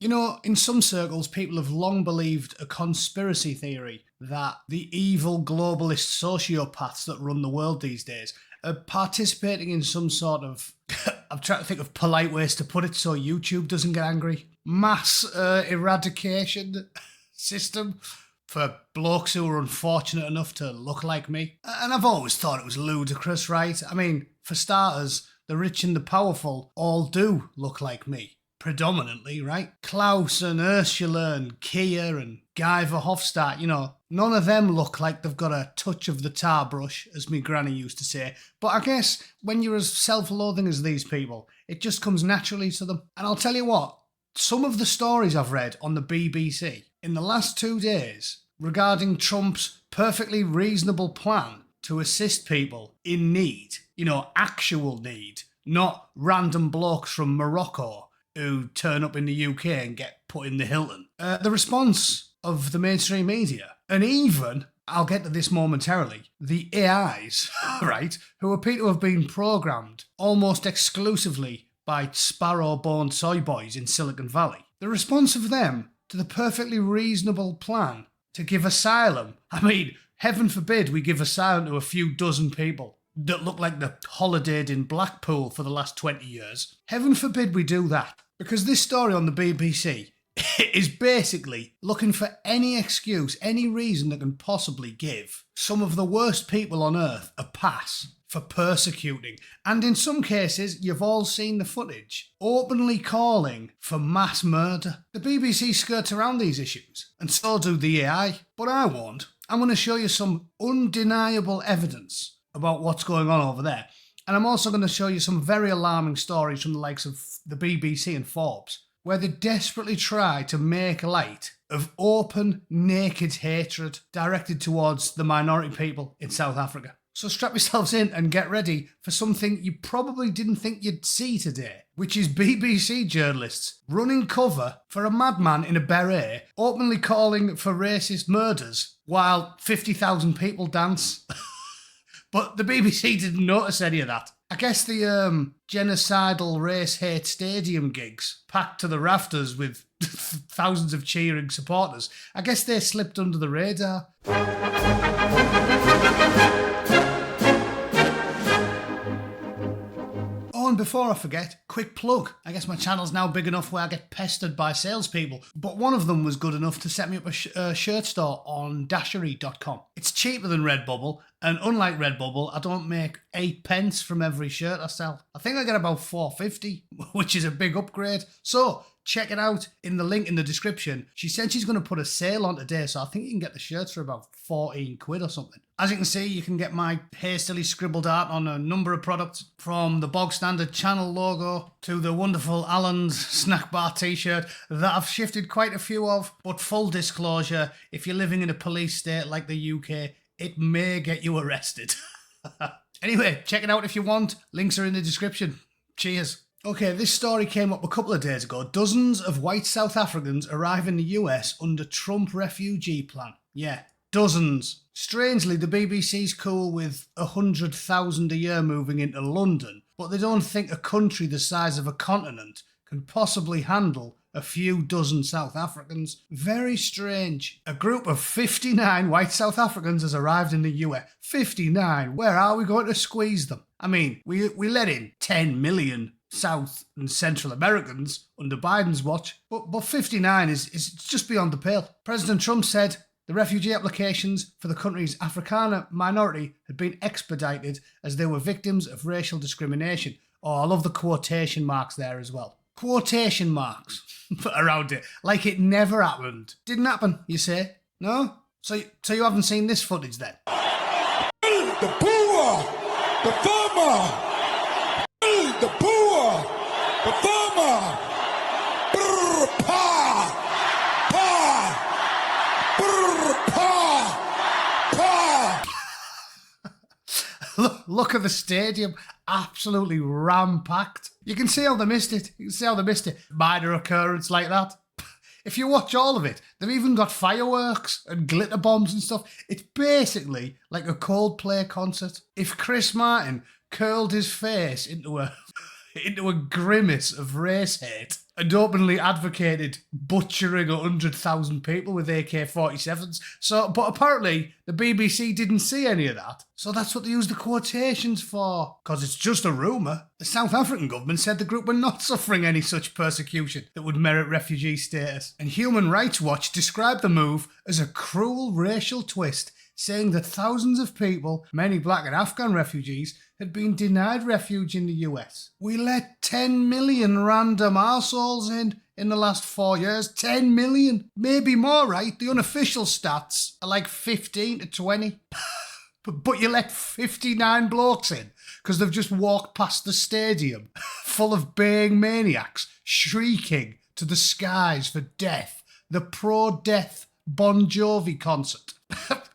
You know, in some circles, people have long believed a conspiracy theory that the evil globalist sociopaths that run the world these days are participating in some sort of, I'm trying to think of polite ways to put it so YouTube doesn't get angry, mass eradication system for blokes who are unfortunate enough to look like me. And I've always thought it was ludicrous, right? I mean, for starters, the rich and the powerful all do look like me. Predominantly, right? Klaus and Ursula and Kia and Guy Verhofstadt, you know, none of them look like they've got a touch of the tar brush, as me granny used to say. But I guess when you're as self-loathing as these people, it just comes naturally to them. And I'll tell you what, some of the stories I've read on the BBC in the last 2 days regarding Trump's perfectly reasonable plan to assist people in need, you know, actual need, not random blokes from Morocco who turn up in the UK and get put in the Hilton. The response of the mainstream media, and even, I'll get to this momentarily, the AIs, right, who appear to have been programmed almost exclusively by sparrow-boned soy boys in Silicon Valley. The response of them to the perfectly reasonable plan to give asylum, I mean, heaven forbid we give asylum to a few dozen people that look like they holidayed in Blackpool for the last 20 years. Heaven forbid we do that. Because this story on the BBC is basically looking for any excuse, any reason that can possibly give some of the worst people on earth a pass for persecuting, and in some cases, you've all seen the footage, openly calling for mass murder. The BBC skirts around these issues, and so do the AI. But I won't. I'm going to show you some undeniable evidence about what's going on over there. And I'm also going to show you some very alarming stories from the likes of the BBC and Forbes, where they desperately try to make light of open, naked hatred directed towards the minority people in South Africa. So strap yourselves in and get ready for something you probably didn't think you'd see today, which is BBC journalists running cover for a madman in a beret, openly calling for racist murders while 50,000 people dance. But the BBC didn't notice any of that. I guess the genocidal race hate stadium gigs, packed to the rafters with thousands of cheering supporters, I guess they slipped under the radar. Oh, and before I forget, quick plug. I guess my channel's now big enough where I get pestered by salespeople, but one of them was good enough to set me up a shirt store on dashery.com. It's cheaper than Redbubble, and unlike Redbubble, I don't make 8 pence from every shirt I sell. I think I get about $4.50, which is a big upgrade. So check it out in the link in the description. She said she's going to put a sale on today, so I think you can get the shirts for about 14 quid or something. As you can see, you can get my hastily scribbled art on a number of products, from the bog standard channel logo to the wonderful Alan's snack bar t-shirt that I've shifted quite a few of. But full disclosure, if you're living in a police state like the UK, it may get you arrested. Anyway, check it out if you want. Links are in the description. Cheers. Okay, this story came up a couple of days ago. Dozens of white South Africans arrive in the US under Trump refugee plan. Yeah, dozens. Strangely, the BBC's cool with 100,000 a year moving into London, but they don't think a country the size of a continent can possibly handle a few dozen South Africans. Very strange. A group of 59 white South Africans has arrived in the US. 59? Where are we going to squeeze them? I mean, we let in 10 million South and Central Americans under Biden's watch, but 59 is just beyond the pale. President Trump said the refugee applications for the country's Afrikaner minority had been expedited as they were victims of racial discrimination. Oh, I love the quotation marks there as well. Quotation marks around it, like it never happened. Didn't happen, you say? No? So you haven't seen this footage then? The poor, the farmer, the poor, the farmer, brr, pa, pa, brr, pa, pa. Look at the stadium, absolutely ram-packed. You can see how they missed it. Minor occurrence like that. If you watch all of it, they've even got fireworks and glitter bombs and stuff. It's basically like a Coldplay concert. If Chris Martin curled his face into a grimace of race hate and openly advocated butchering 100,000 people with AK-47s. But apparently the BBC didn't see any of that. So that's what they used the quotations for. Because it's just a rumour. The South African government said the group were not suffering any such persecution that would merit refugee status. And Human Rights Watch described the move as a cruel racial twist, saying that thousands of people, many black and Afghan refugees, had been denied refuge in the US. We let 10 million random arseholes in the last 4 years. 10 million. Maybe more, right? The unofficial stats are like 15 to 20. But you let 59 blokes in because they've just walked past the stadium full of baying maniacs shrieking to the skies for death. The pro-death Bon Jovi concert.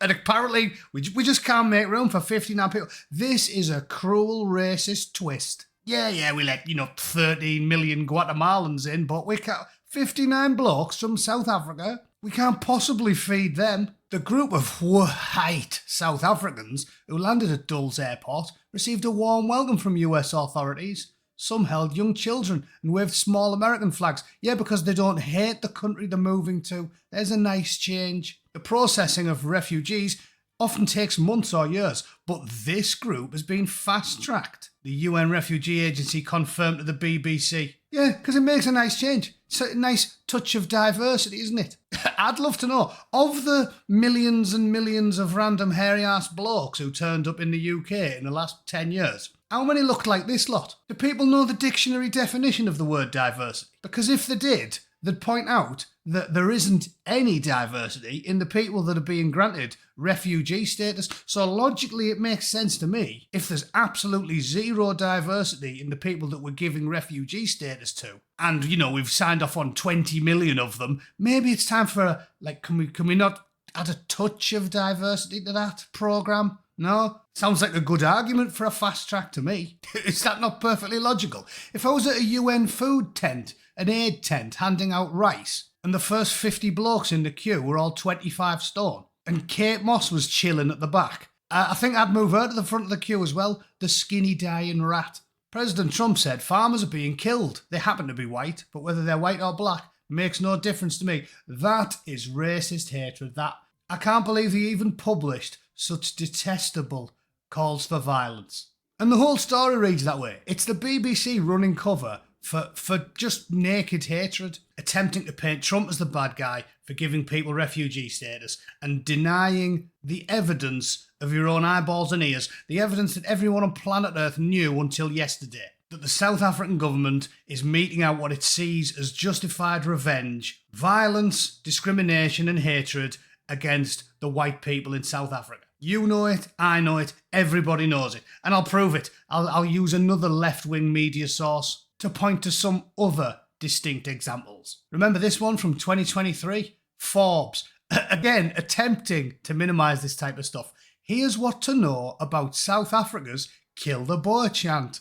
And apparently, we just can't make room for 59 people. This is a cruel, racist twist. Yeah, we let, 13 million Guatemalans in, but we can't. 59 blokes from South Africa, we can't possibly feed them. The group of white South Africans who landed at Dulles Airport received a warm welcome from US authorities. Some held young children and waved small American flags. Yeah, because they don't hate the country they're moving to. There's a nice change. The processing of refugees often takes months or years, but this group has been fast-tracked. The UN Refugee Agency confirmed to the BBC. Yeah, because it makes a nice change. It's a nice touch of diversity, isn't it? I'd love to know, of the millions and millions of random hairy-ass blokes who turned up in the UK in the last 10 years, how many looked like this lot? Do people know the dictionary definition of the word diversity? Because if they did, they'd point out that there isn't any diversity in the people that are being granted refugee status. So logically, it makes sense to me if there's absolutely zero diversity in the people that we're giving refugee status to. And, we've signed off on 20 million of them. Maybe it's time for, can we not add a touch of diversity to that programme? No? Sounds like a good argument for a fast track to me. Is that not perfectly logical? If I was at a UN food tent, an aid tent, handing out rice, and the first 50 blokes in the queue were all 25 stone, and Kate Moss was chilling at the back, I think I'd move her to the front of the queue as well, the skinny dying rat. President Trump said farmers are being killed. They happen to be white, but whether they're white or black makes no difference to me. That is racist hatred. I can't believe he even published such detestable calls for violence. And the whole story reads that way. It's the BBC running cover for just naked hatred, attempting to paint Trump as the bad guy for giving people refugee status and denying the evidence of your own eyeballs and ears, the evidence that everyone on planet Earth knew until yesterday, that the South African government is meting out what it sees as justified revenge, violence, discrimination and hatred against the white people in South Africa. You know it, I know it, everybody knows it. And I'll prove it. I'll use another left-wing media source to point to some other distinct examples. Remember this one from 2023? Forbes. Again, attempting to minimise this type of stuff. Here's what to know about South Africa's Kill the Boer chant.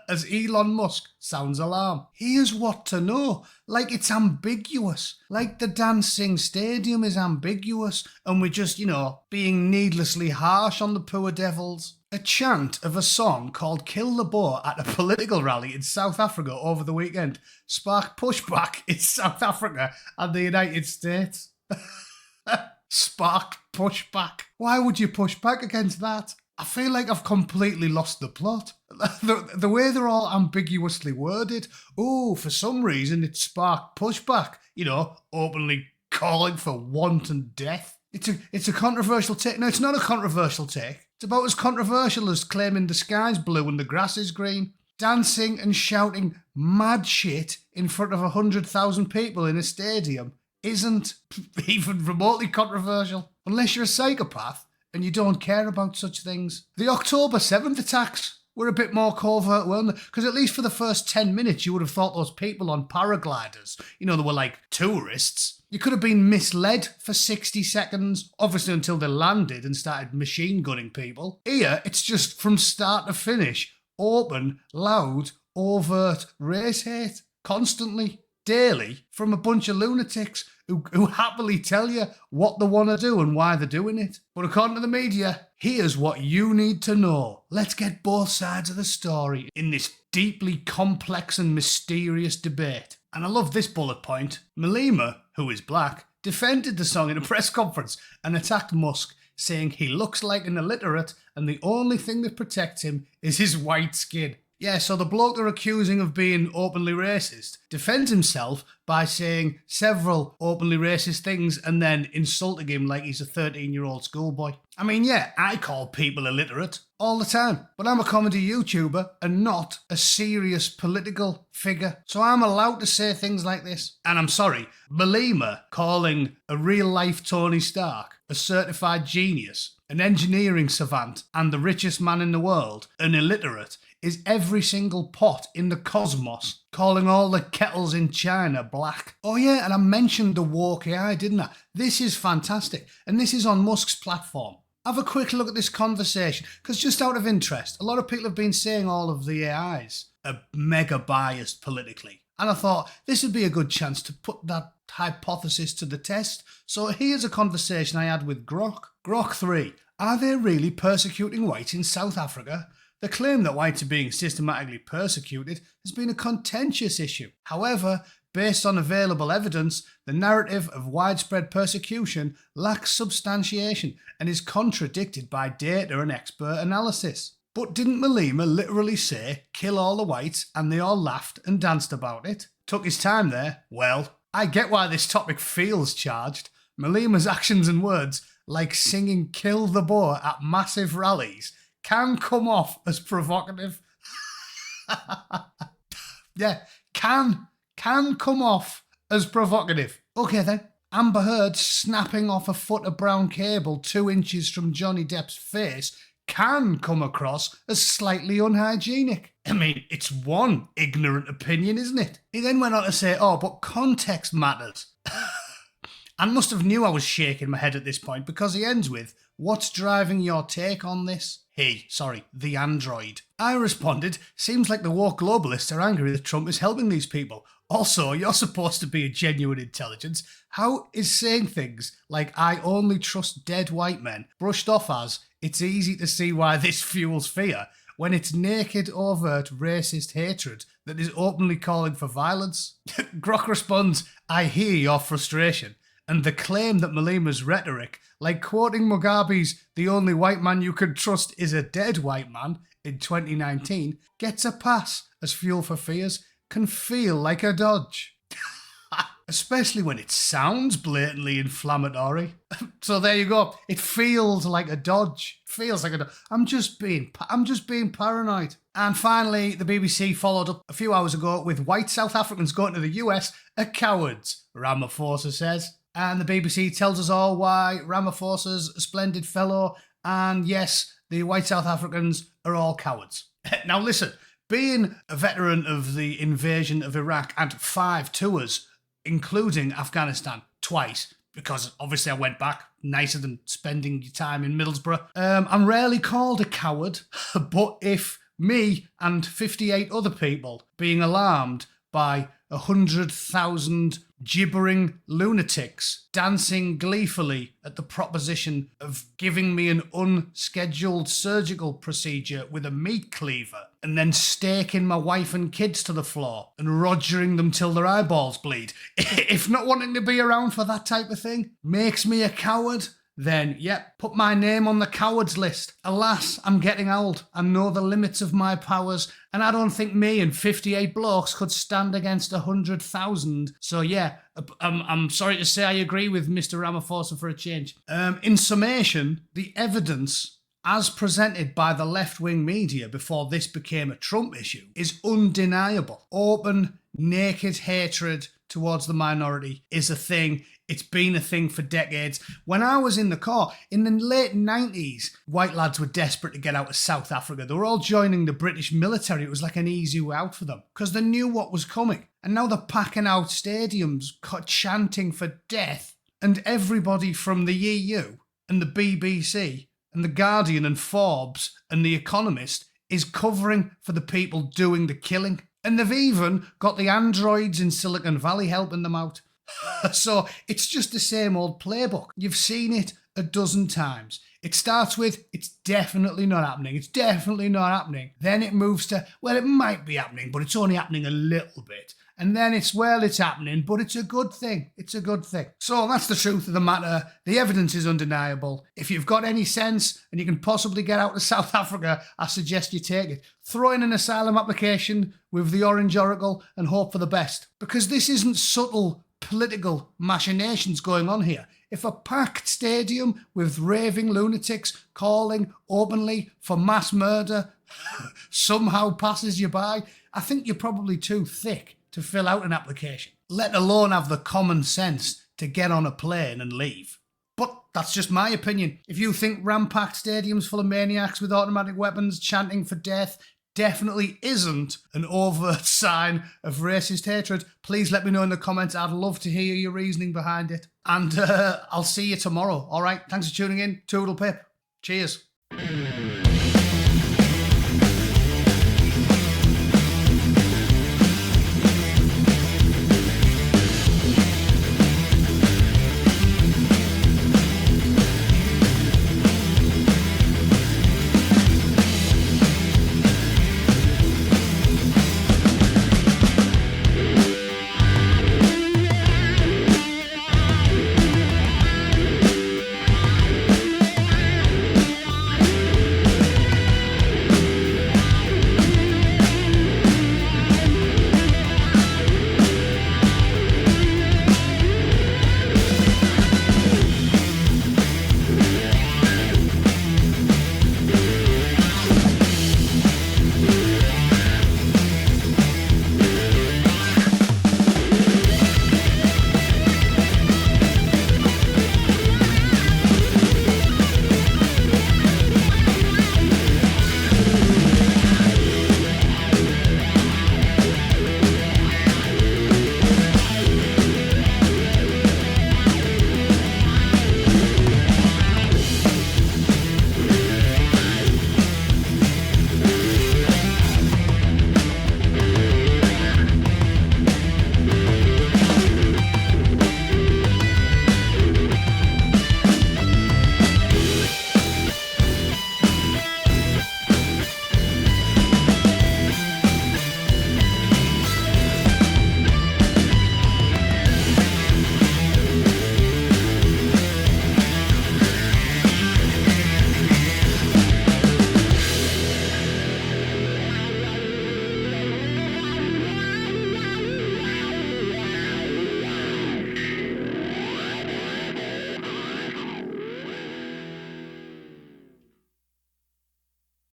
As Elon Musk sounds alarm. Here's what to know. Like it's ambiguous. Like the dancing stadium is ambiguous and we're just, being needlessly harsh on the poor devils. A chant of a song called Kill the Boer at a political rally in South Africa over the weekend sparked pushback in South Africa and the United States. Sparked pushback. Why would you push back against that? I feel like I've completely lost the plot. The way they're all ambiguously worded. Oh, for some reason it sparked pushback. Openly calling for wanton death. It's a controversial take. No, it's not a controversial take. It's about as controversial as claiming the sky's blue and the grass is green. Dancing and shouting mad shit in front of 100,000 people in a stadium isn't even remotely controversial. Unless you're a psychopath and you don't care about such things. The October 7th attacks were a bit more covert, weren't they? Because at least for the first 10 minutes, you would have thought those people on paragliders, they were like tourists. You could have been misled for 60 seconds, obviously until they landed and started machine gunning people. Here, it's just from start to finish, open, loud, overt race hate, constantly, daily, from a bunch of lunatics who happily tell you what they want to do and why they're doing it. But according to the media, here's what you need to know. Let's get both sides of the story in this deeply complex and mysterious debate. And I love this bullet point. Malema, who is black, defended the song in a press conference and attacked Musk, saying he looks like an illiterate and the only thing that protects him is his white skin. Yeah, so the bloke they're accusing of being openly racist defends himself by saying several openly racist things and then insulting him like he's a 13-year-old schoolboy. I mean, yeah, I call people illiterate all the time, but I'm a comedy YouTuber and not a serious political figure. So I'm allowed to say things like this. And I'm sorry, Malema calling a real-life Tony Stark a certified genius, an engineering savant, and the richest man in the world an illiterate is every single pot in the cosmos calling all the kettles in China black. Oh yeah, and I mentioned the woke AI, didn't I? This is fantastic, and this is on Musk's platform. Have a quick look at this conversation, because just out of interest, a lot of people have been saying all of the AIs are mega biased politically. And I thought this would be a good chance to put that hypothesis to the test. So here's a conversation I had with Grok. Grok 3, are they really persecuting whites in South Africa? The claim that whites are being systematically persecuted has been a contentious issue. However, based on available evidence, the narrative of widespread persecution lacks substantiation and is contradicted by data and expert analysis. But didn't Malema literally say, kill all the whites, and they all laughed and danced about it? Took his time there? Well, I get why this topic feels charged. Malema's actions and words, like singing Kill the Boer at massive rallies, can come off as provocative. Yeah, can come off as provocative. Okay then. Amber Heard snapping off a foot of brown cable 2 inches from Johnny Depp's face can come across as slightly unhygienic. I mean, it's one ignorant opinion, isn't it? He then went on to say, oh, but context matters. And must have knew I was shaking my head at this point, because he ends with, what's driving your take on this? The android. I responded, seems like the woke globalists are angry that Trump is helping these people. Also, you're supposed to be a genuine intelligence. How is saying things like I only trust dead white men brushed off as it's easy to see why this fuels fear when it's naked, overt, racist hatred that is openly calling for violence? Grok responds, I hear your frustration. And the claim that Malema's rhetoric, like quoting Mugabe's the only white man you can trust is a dead white man in 2019, gets a pass as fuel for fears, can feel like a dodge. Especially when it sounds blatantly inflammatory. So there you go. It feels like a dodge. Feels like a dodge. I'm just being paranoid. And finally, the BBC followed up a few hours ago with white South Africans going to the US are cowards, Ramaphosa says. And the BBC tells us all why Ramaphosa's a splendid fellow, and yes, the white South Africans are all cowards. Now listen, being a veteran of the invasion of Iraq and 5 tours, including Afghanistan, twice, because obviously I went back, nicer than spending your time in Middlesbrough, I'm rarely called a coward, but if me and 58 other people being alarmed by 100,000 gibbering lunatics dancing gleefully at the proposition of giving me an unscheduled surgical procedure with a meat cleaver and then staking my wife and kids to the floor and rogering them till their eyeballs bleed. If not wanting to be around for that type of thing makes me a coward, then, yep, put my name on the cowards list. Alas, I'm getting old. I know the limits of my powers, and I don't think me and 58 blokes could stand against 100,000. So yeah, I'm sorry to say I agree with Mr. Ramaphosa for a change. In summation, the evidence as presented by the left-wing media before this became a Trump issue is undeniable. Open, naked hatred towards the minority is a thing. It's been a thing for decades. When I was in the car, in the late 90s, white lads were desperate to get out of South Africa. They were all joining the British military. It was like an easy way out for them because they knew what was coming. And now they're packing out stadiums, chanting for death. And everybody from the EU and the BBC and the Guardian and Forbes and the Economist is covering for the people doing the killing. And they've even got the androids in Silicon Valley helping them out. So it's just the same old playbook. You've seen it a dozen times. It starts with, it's definitely not happening. It's definitely not happening. Then it moves to, well, it might be happening, but it's only happening a little bit. And then it's happening, but it's a good thing. It's a good thing. So that's the truth of the matter. The evidence is undeniable. If you've got any sense and you can possibly get out of South Africa, I suggest you take it. Throw in an asylum application with the Orange Oracle and hope for the best. Because this isn't subtle political machinations going on here. If a packed stadium with raving lunatics calling openly for mass murder somehow passes you by, I think you're probably too thick to fill out an application, let alone have the common sense to get on a plane and leave. But that's just my opinion. If you think ram-packed stadiums full of maniacs with automatic weapons chanting for death definitely isn't an overt sign of racist hatred, please let me know in the comments. I'd love to hear your reasoning behind it. And I'll see you tomorrow. All right, thanks for tuning in. Toodle pip. Cheers.